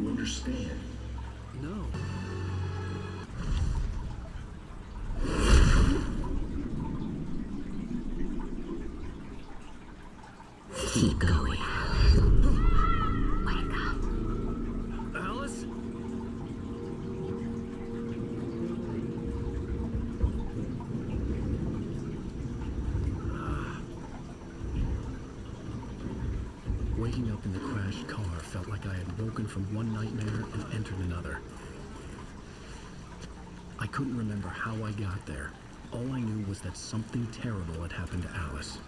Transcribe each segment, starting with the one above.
you understand? No. Keep going. Wake up. Alice? Waking up in the crashed car felt like I had woken from one nightmare and entered another. I couldn't remember how I got there. All I knew was that something terrible had happened to Alice.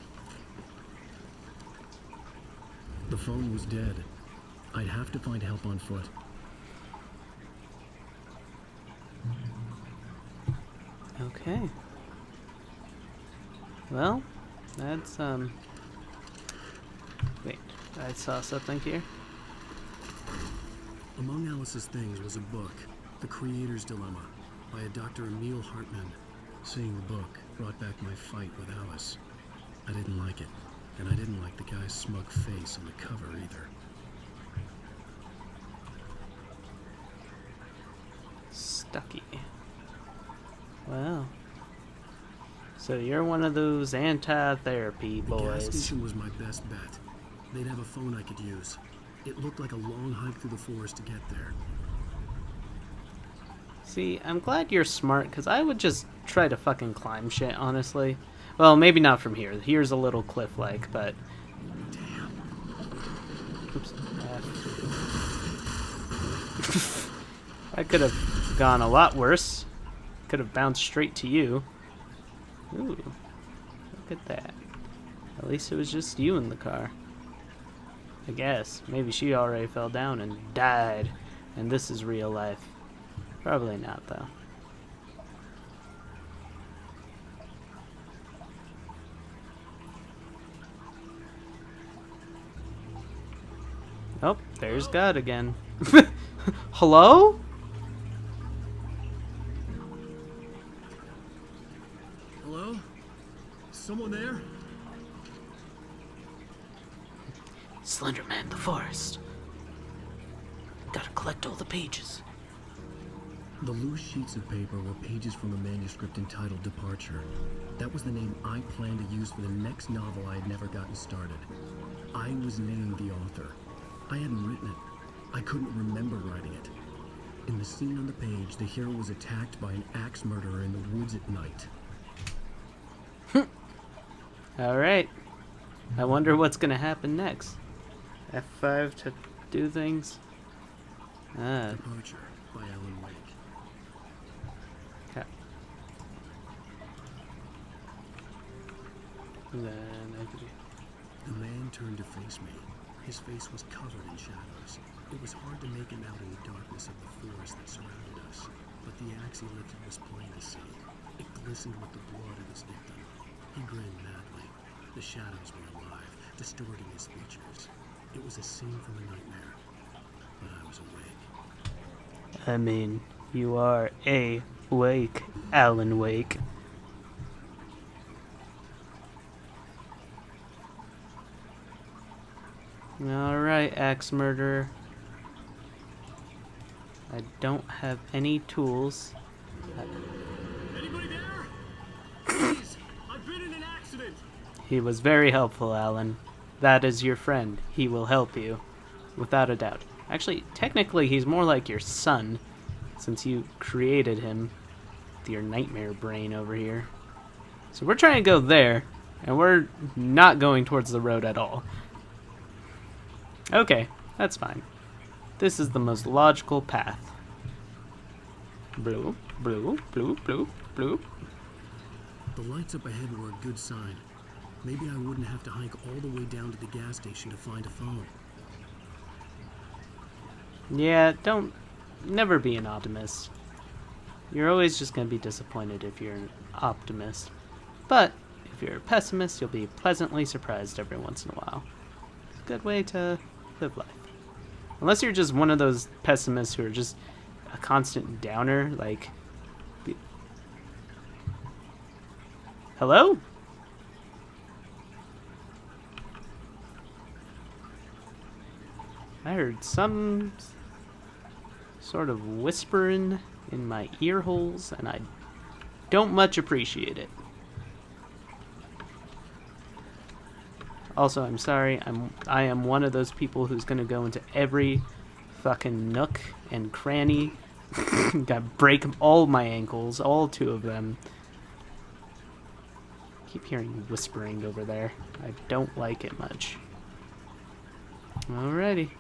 The phone was dead. I'd have to find help on foot. Okay. Well, that's, wait, I saw something here. Among Alice's things was a book, The Creator's Dilemma, by a Dr. Emil Hartmann. Seeing the book brought back my fight with Alice. I didn't like it, and I didn't like the guy's smug face on the cover either. Stucky. Well. So you're one of those anti-therapy The gas boys. station was my best bet. They'd have a phone I could use. It looked like a long hike through the forest to get there. See, I'm glad you're smart, because I would just try to fucking climb shit, honestly. Well, maybe not from here. Here's a little cliff-like, but... Damn. Oops. I could have gone a lot worse. Could have bounced straight to you. Ooh. Look at that. At least it was just you in the car. I guess. Maybe she already fell down and died. And this is real life. Probably not, though. Oh, there's God again. Hello? Hello? Someone there? Slenderman, the forest. Gotta collect all the pages. The loose sheets of paper were pages from a manuscript entitled Departure. That was the name I planned to use for the next novel I had never gotten started. I was named the author. I hadn't written it. I couldn't remember writing it. In the scene on the page, the hero was attacked by an axe murderer in the woods at night. Alright. I wonder what's gonna happen next. F5 to do things. Ah, Departure by Alan Wake. okay. Then I could... The man turned to face me. His face was covered in shadows. It was hard to make him out in the darkness of the forest that surrounded us, but the axe he lifted was plain to see. It glistened with the blood of his victim. He grinned madly. The shadows were alive, distorting his features. It was a scene from a nightmare, but I was awake. I mean, you are awake, Alan Wake. Alright, axe murderer. I don't have any tools. Anybody there? Please, I've been in an accident. He was very helpful, Alan. That is your friend. He will help you. Without a doubt. Actually, technically, he's more like your son, since you created him with your nightmare brain over here. So we're trying to go there, and we're not going towards the road at all. Okay, that's fine. This is the most logical path. Blue, blue, blue, blue, blue. The lights up ahead were a good sign. Maybe I wouldn't have to hike all the way down to the gas station to find a phone. Yeah, never be an optimist. You're always just gonna be disappointed if you're an optimist. But if you're a pessimist, you'll be pleasantly surprised every once in a while. It's a good way to live life. Unless you're just one of those pessimists who are just a constant downer, like... Hello? I heard some... sort of whispering in my ear holes, and I don't much appreciate it. Also, I'm sorry, I am one of those people who's gonna go into every fucking nook and cranny. Gotta break all my ankles, all 2 of them. Keep hearing whispering over there. I don't like it much. Alrighty.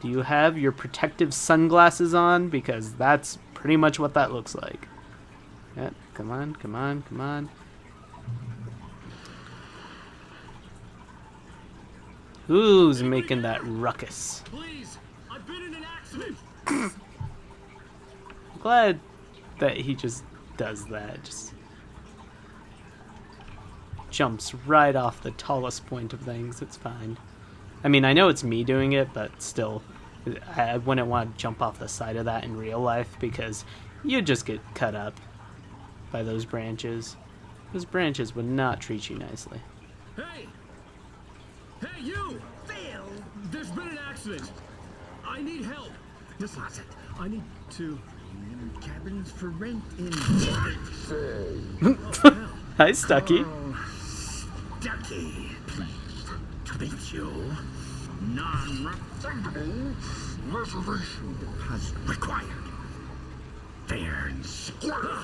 Do you have your protective sunglasses on? Because that's pretty much what that looks like. Yeah, come on, come on, come on. Who's making that ruckus? Please, I've been in an accident. I'm glad that he just does that. Just jumps right off the tallest point of things. It's fine. I mean, I know it's me doing it, but still, I wouldn't want to jump off the side of that in real life because you'd just get cut up by those branches. Those branches would not treat you nicely. Hey! Hey, you! Phil! There's been an accident. I need help. Listen, I need to... Cabins for rent in... Hi, Stucky. Ducky, pleased to meet you. Non-refundable reservation has required. Fair and square.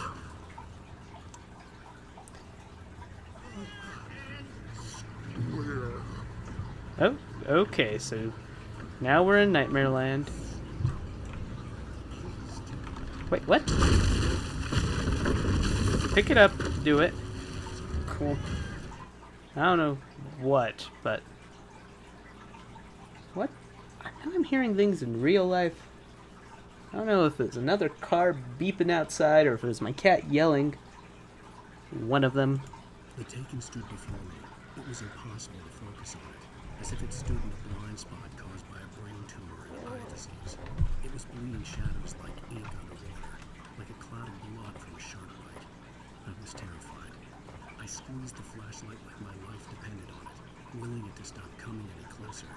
Oh, okay, so now we're in Nightmare Land. Wait, what? Pick it up, do it. Cool. I don't know what, but... What? I know I'm hearing things in real life. I don't know if it's another car beeping outside or if it was my cat yelling. One of them. The Taken stood before me. It was impossible to focus on it, as if it stood in a blind spot caused by a brain tumor and eye disease. It was bleeding shadows like ink underwater, like a cloud of blood from a shark bite. I was terrified. I squeezed the flashlight like my life depended on it, willing it to stop coming any closer.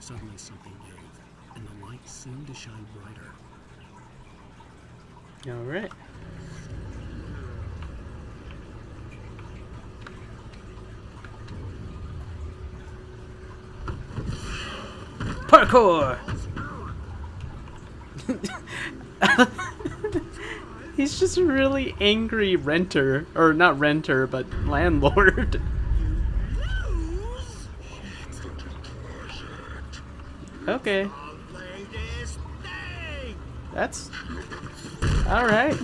Suddenly something gave, and the light seemed to shine brighter. Alright. Parkour! He's just a really angry renter. Or not renter, but landlord. Okay. That's... Alright.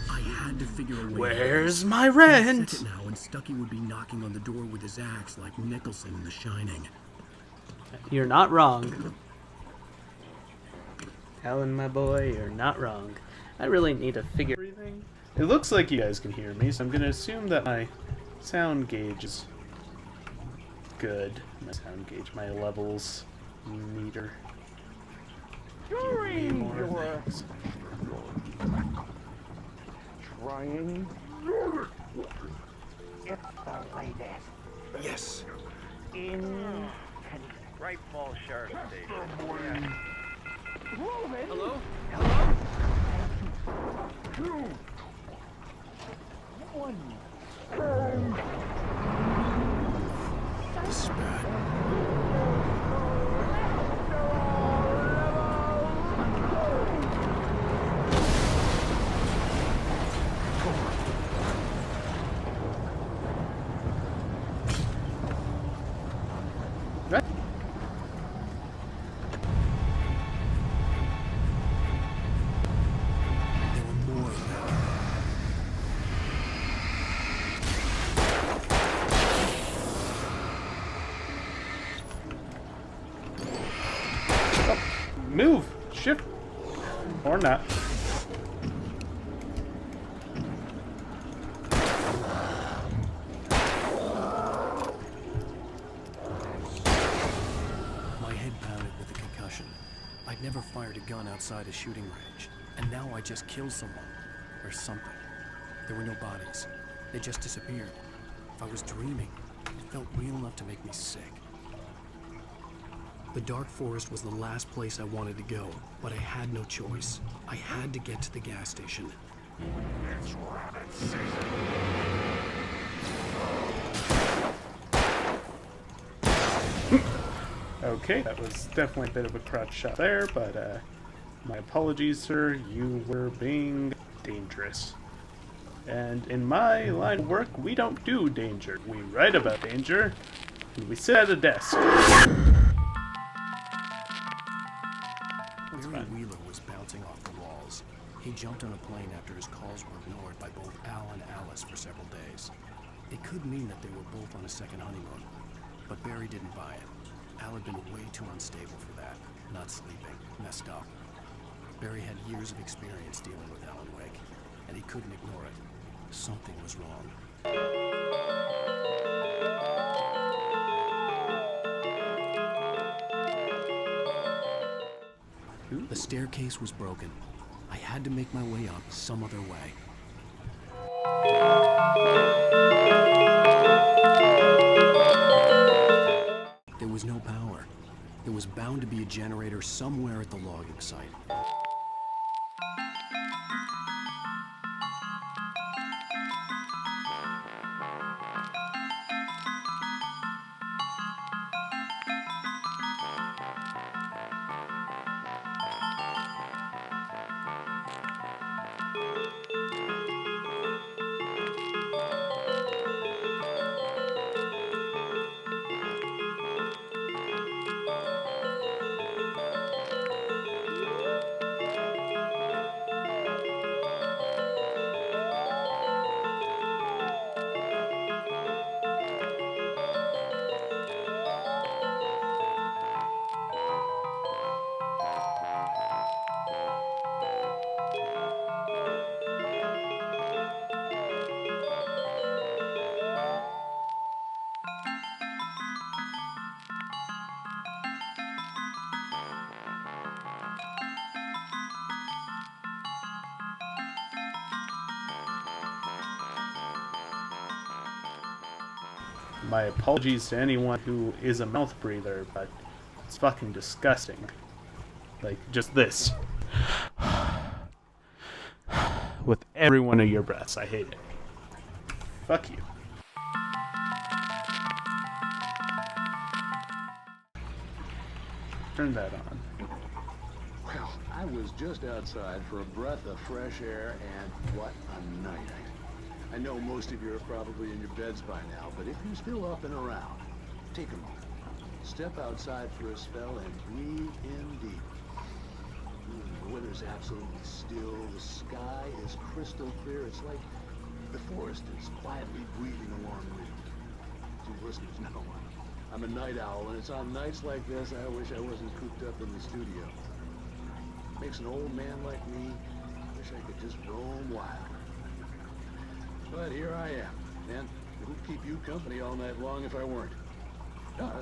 I had to figure a way. Where's my Set rent? it now, and Stucky would be knocking on the door with his axe like Nicholson in The Shining. You're not wrong. Alan, my boy, you're not wrong. I really need to figure everything. It looks like you guys can hear me, so I'm gonna assume that my sound gauge is good. My sound gauge, my levels meter. During More your things. trying it's the latest Yes. in Right Falls Sheriff Station. Roman. Hello? Two. One. This is bad. Right. There were more of them. Move! Shift! Or not. My head pounded with the concussion. I'd never fired a gun outside a shooting range, and now I just killed someone. Or something. There were no bodies. They just disappeared. If I was dreaming, it felt real enough to make me sick. The dark forest was the last place I wanted to go, but I had no choice. I had to get to the gas station. It's rabbit season. Okay, that was definitely a bit of a crotch shot there, but my apologies, sir. You were being dangerous. And in my line of work, we don't do danger. We write about danger, and we sit at a desk. Barry Wheeler was bouncing off the walls. He jumped on a plane after his calls were ignored by both Al and Alice for several days. It could mean that they were both on a second honeymoon, but Barry didn't buy it. Al had been way too unstable for that. Not sleeping, messed up. Barry had years of experience dealing with Alan Wake, and he couldn't ignore it. Something was wrong. The staircase was broken. I had to make my way up some other way. There was no power. There was bound to be a generator somewhere at the logging site. My apologies to anyone who is a mouth breather, but it's fucking disgusting. Like, just this. With every one of your breaths. I hate it. Fuck you. Turn that on. Well, I was just outside for a breath of fresh air, and what a night. I know most of you are probably in your beds by now, but if you're still up and around, take a moment. Step outside for a spell and breathe in deep. The weather's absolutely still. The sky is crystal clear. It's like the forest is quietly breathing along with you. To listeners know, I'm a night owl, and it's on nights like this I wish I wasn't cooped up in the studio. Makes an old man like me wish I could just roam wild. But here I am, and it would keep you company all night long if I weren't.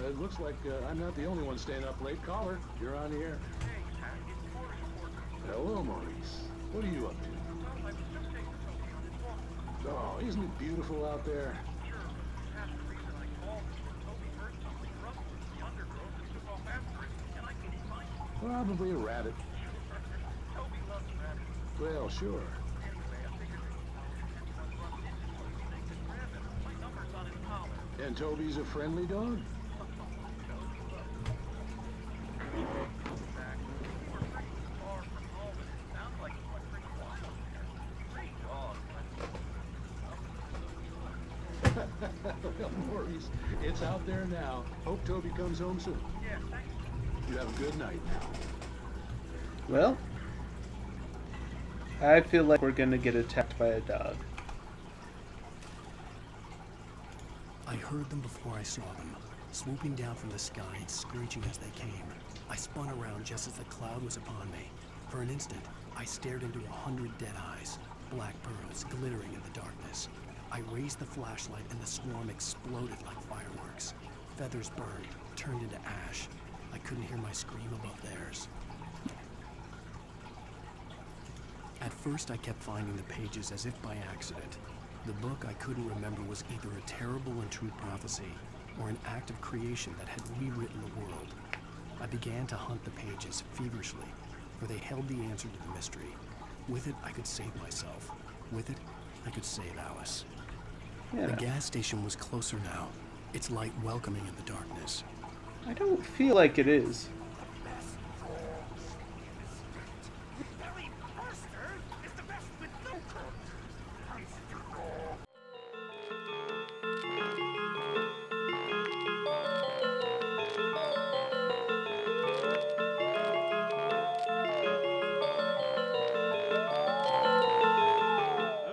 It looks like I'm not the only one staying up late. Caller, you're on the air. Hello, Maurice. What are you up to? Oh, isn't it beautiful out there? Probably a rabbit. Well, sure. And Toby's a friendly dog? Well, Maurice, it's out there now. Hope Toby comes home soon. You have a good night now. Well, I feel like we're gonna get attacked by a dog. I heard them before I saw them, swooping down from the sky and screeching as they came. I spun around just as the cloud was upon me. For an instant, I stared into 100 dead eyes, black pearls glittering in the darkness. I raised the flashlight and the swarm exploded like fireworks. Feathers burned, turned into ash. I couldn't hear my scream above theirs. At first, I kept finding the pages as if by accident. The book I couldn't remember was either a terrible and true prophecy or an act of creation that had rewritten the world. I began to hunt the pages feverishly, for they held the answer to the mystery. With it, I could save myself. With it, I could save Alice. Yeah. The gas station was closer now, its light welcoming in the darkness. I don't feel like it is. Very bastard is the best with local.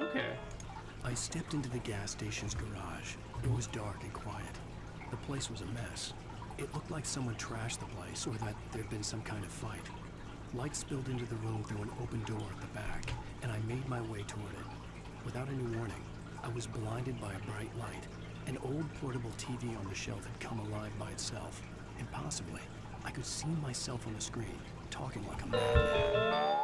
Okay. I stepped into the gas station's garage. It was dark and quiet. The place was a mess. It looked like someone trashed the place, or that there'd been some kind of fight. Light spilled into the room through an open door at the back, and I made my way toward it. Without any warning, I was blinded by a bright light. An old portable TV on the shelf had come alive by itself. Impossibly, I could see myself on the screen, talking like a madman.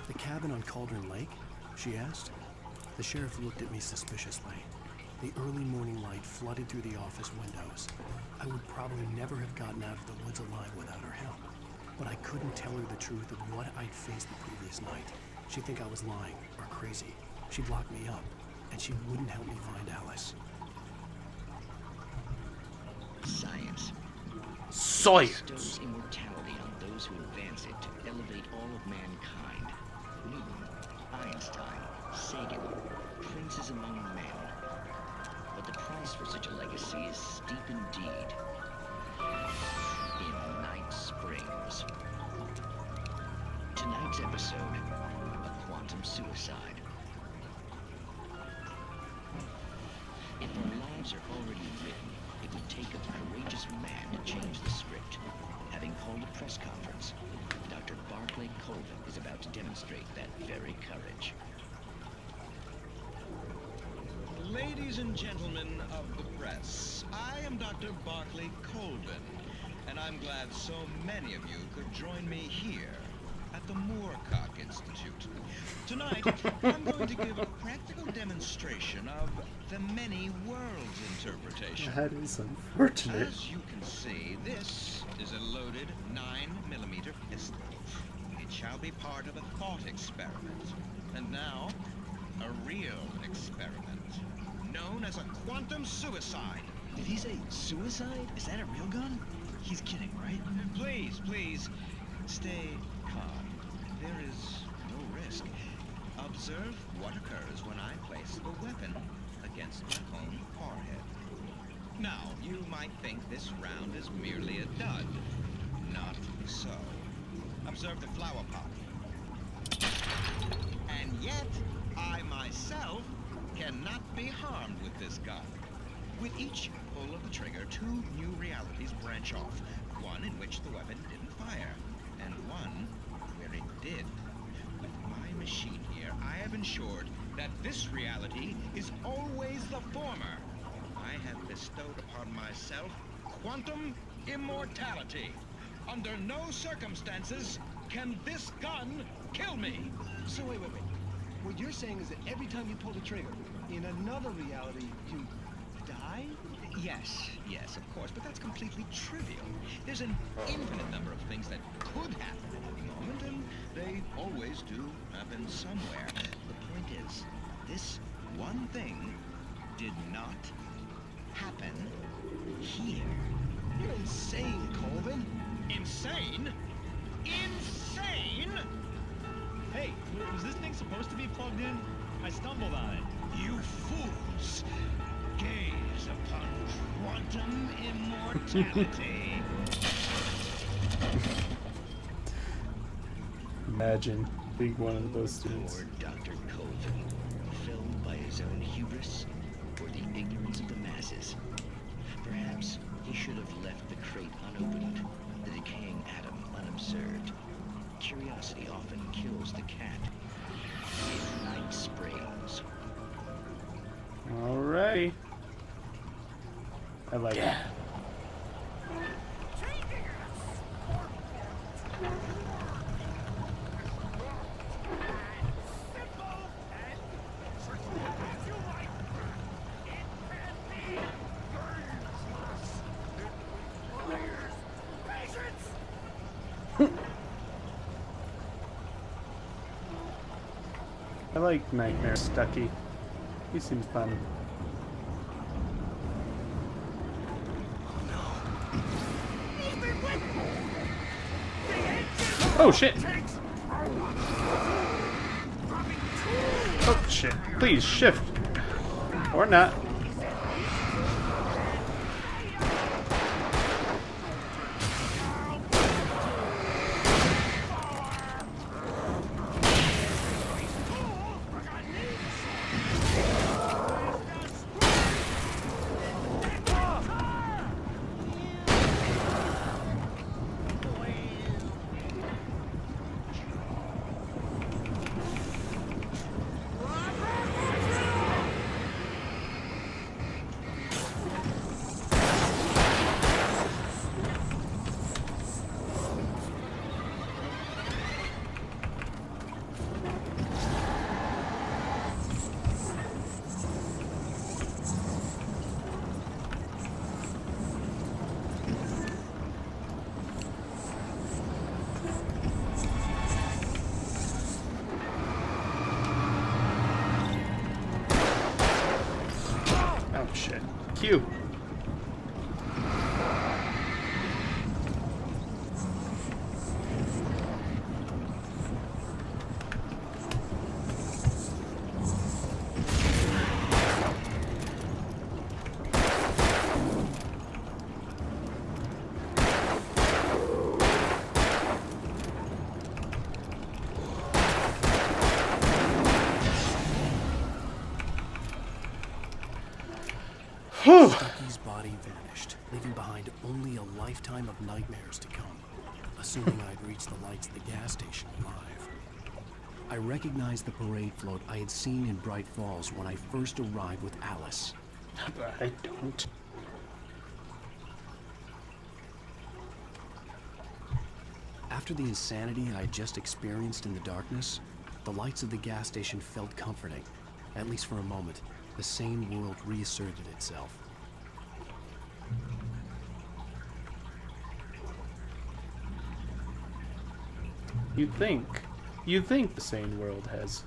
The cabin on Cauldron Lake? She asked. The sheriff looked at me suspiciously. The early morning light flooded through the office windows. I would probably never have gotten out of the woods alive without her help. But I couldn't tell her the truth of what I'd faced the previous night. She'd think I was lying or crazy. She'd lock me up, and she wouldn't help me find Alice. Science. Science! Bestows immortality on those who advance it to elevate all of mankind. Newton, Einstein, Sagan, princes among men. But the price for such a legacy is steep indeed. In Night Springs. Tonight's episode, a quantum suicide. If our lives are already written, it would take a courageous man to change the script. Having called a press conference, Dr. Barclay Colvin is about to demonstrate that very courage. Ladies and gentlemen of the press, I am Dr. Barclay Colvin, and I'm glad so many of you could join me here at the Moorcock Institute. Tonight, I'm going to give a practical demonstration of the many worlds interpretation. That is unfortunate. As you can see, this is a loaded 9mm pistol. It shall be part of a thought experiment. And now, a real experiment, known as a quantum suicide. Did he say suicide? Is that a real gun? He's kidding, right? Please, please, stay calm. There is no risk. Observe what occurs when I place the weapon against my own forehead. Now, you might think this round is merely a dud. Not so. Observe the flower pot. And yet, I myself cannot be harmed with this gun. With each pull of the trigger, two new realities branch off. One in which the weapon didn't fire, and one where it did. With my machine here, I have ensured that this reality is always the former. I have bestowed upon myself quantum immortality. Under no circumstances can this gun kill me. So wait. What you're saying is that every time you pull the trigger, in another reality, you die? Yes, of course, but that's completely trivial. There's an infinite number of things that could happen at any moment, and they always do happen somewhere. The point is, this one thing did not happen here. You're insane, Colvin. Insane? Insane? Hey, was this thing supposed to be plugged in? I stumbled on it. You fools! Gaze upon quantum immortality. Imagine being one of those students. Poor Dr. Colvin, felled by his own hubris or the ignorance of the masses. Perhaps he should have left the crate unopened, the decaying atom unobserved. Curiosity often kills the cat. In Night I like it. I like Nightmare Stucky. He seems fun. Oh shit! Oh shit. Please shift. Or not. Oh shit. Q. Stucky's body vanished, leaving behind only a lifetime of nightmares to come, assuming I'd reached the lights at the gas station alive. I recognized the parade float I had seen in Bright Falls when I first arrived with Alice. But I don't. After the insanity I had just experienced in the darkness, the lights of the gas station felt comforting. At least for a moment, the sane world reasserted itself. You'd think the sane world has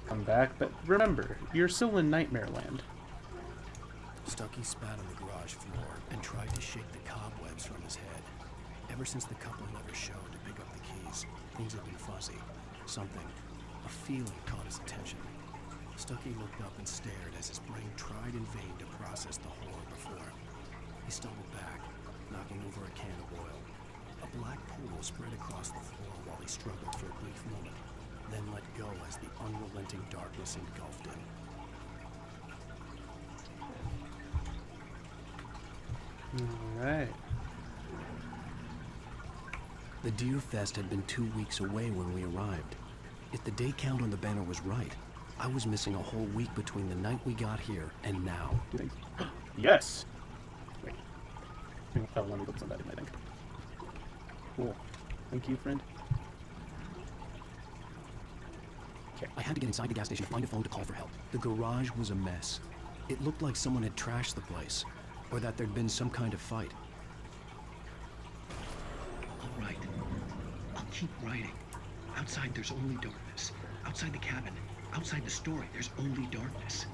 come back, but remember, you're still in Nightmare Land. Stucky spat on the garage floor and tried to shake the cobwebs from his head. Ever since the couple never showed to pick up the keys, things had been fuzzy. Something, a feeling caught his attention. Stucky looked up and stared as his brain tried in vain to process the horror before him. He stumbled back, knocking over a can of oil. A black pool spread across the floor while he struggled for a brief moment, then let go as the unrelenting darkness engulfed him. Alright. The Deer Fest had been 2 weeks away when we arrived. If the day count on the banner was right, I was missing a whole week between the night we got here and now. Yes! Wait. Let me look somebody, I think. Cool. Thank you, friend. Okay. I had to get inside the gas station to find a phone to call for help. The garage was a mess. It looked like someone had trashed the place, or that there'd been some kind of fight. All right. I'll keep writing. Outside, there's only darkness. Outside the cabin, outside the story, there's only darkness.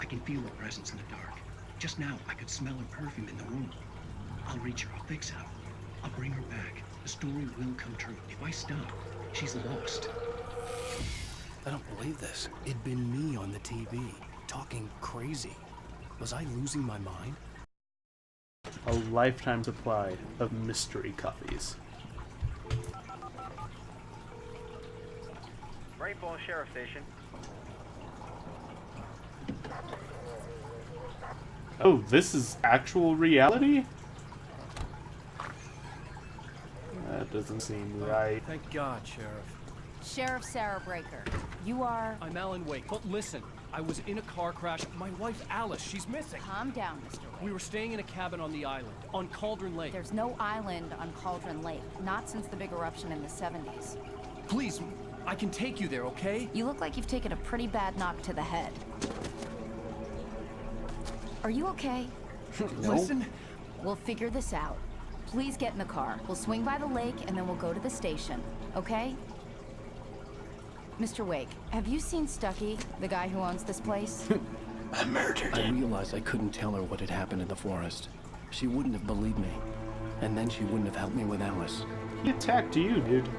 I can feel her presence in the dark. Just now, I could smell her perfume in the room. I'll reach her. I'll fix her. I'll bring her back. The story will come true. If I stop, she's lost. I don't believe this. It'd been me on the TV, talking crazy. Was I losing my mind? A lifetime supply of mystery coffees. Rainbow Sheriff Station. Oh, this is actual reality? That doesn't seem right. Thank God, Sheriff. Sheriff Sarah Breaker, you are... I'm Alan Wake, but listen, I was in a car crash. My wife, Alice, she's missing. Calm down, Mr. Wade. We were staying in a cabin on the island, on Cauldron Lake. There's no island on Cauldron Lake, not since the big eruption in the 70s. Please, I can take you there, okay? You look like you've taken a pretty bad knock to the head. Are you okay? Listen. We'll figure this out. Please get in the car. We'll swing by the lake and then we'll go to the station, okay? Mr. Wake, have you seen Stucky, the guy who owns this place? I murdered him. I realized I couldn't tell her what had happened in the forest. She wouldn't have believed me. And then she wouldn't have helped me with Alice. He attacked you, dude.